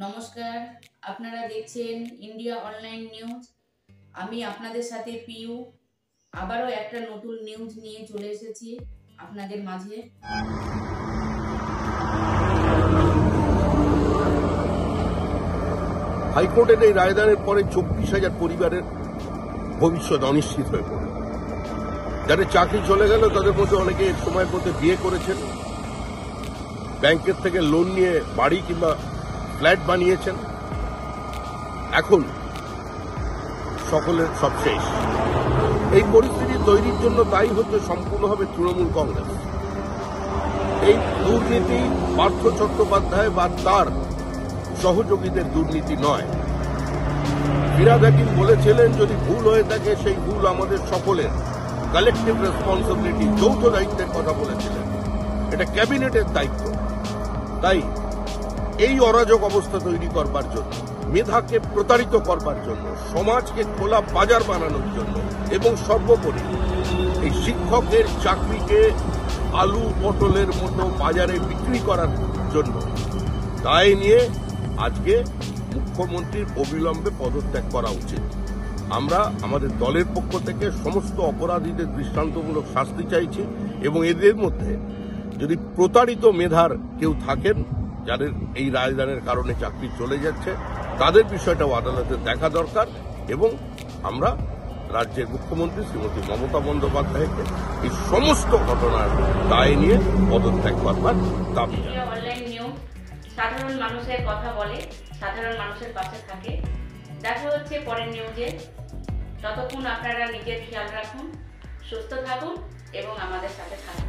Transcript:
নমস্কার, আপনারা দেখছেন ইন্ডিয়া অনলাইন নিউজ। আমি আপনাদের সাথে পিউ আবারও একটা নতুন নিউজ নিয়ে চলে এসেছি আপনাদের মাঝে। হাইকোর্টের এই রায়দানের পরে 24,000 পরিবারের ভবিষ্যৎ অনিশ্চিত হয়ে পড়ে। যাদের চাকরি চলে গেল তাদের মধ্যে অনেকে সময়ের মধ্যে বিয়ে করেছেন, ব্যাংকের থেকে লোন নিয়ে বাড়ি কিংবা ফ্ল্যাট বানিয়েছেন। এখন সকলের সব শেষ। এই পরিস্থিতি তৈরির জন্য দায়ী হচ্ছে সম্পূর্ণভাবে তৃণমূল কংগ্রেস। এই দুর্নীতি পার্থ চট্টোপাধ্যায় বা তার সহযোগীদের দুর্নীতি নয়। ফিরহাদ হাকিম বলেছিলেন, যদি ভুল হয়ে থাকে সেই ভুল আমাদের সকলের কালেকটিভ রেসপন্সিবিলিটি, যৌথ দায়িত্বের কথা বলেছিলেন। এটা ক্যাবিনেটের দায়িত্ব। তাই এই অরাজক অবস্থা তৈরি করবার জন্য, মেধাকে প্রতারিত করবার জন্য, সমাজকে খোলা বাজার বানানোর জন্য এবং সর্বোপরি এই শিক্ষকের চাকরিকে আলু পটলের মতো বাজারে বিক্রি করার জন্য দায় নিয়ে আজকে মুখ্যমন্ত্রীর অবিলম্বে পদত্যাগ করা উচিত। আমরা আমাদের দলের পক্ষ থেকে সমস্ত অপরাধীদের দৃষ্টান্তমূলক শাস্তি চাইছি এবং এদের মধ্যে যদি প্রতারিত মেধার কেউ থাকেন, যাদের এই রায়দানের কারণে চাকরি চলে যাচ্ছে, তাদের বিষয়টাও আদালতে দেখা দরকার এবং আমরা রাজ্যের মুখ্যমন্ত্রী শ্রীমতী মমতা বন্দ্যোপাধ্যায়কে এই সমস্ত ঘটনার দায় নিয়ে পদত্যাগ করবার দাবি। অনলাইন নিউজ সাধারণ মানুষের কথা বলে, সাধারণ মানুষের পাশে থাকে। দেখা হচ্ছে পরের নিউজে। ততক্ষণ আপনারা নিজের খেয়াল রাখুন, সুস্থ থাকুন এবং আমাদের সাথে থাকুন।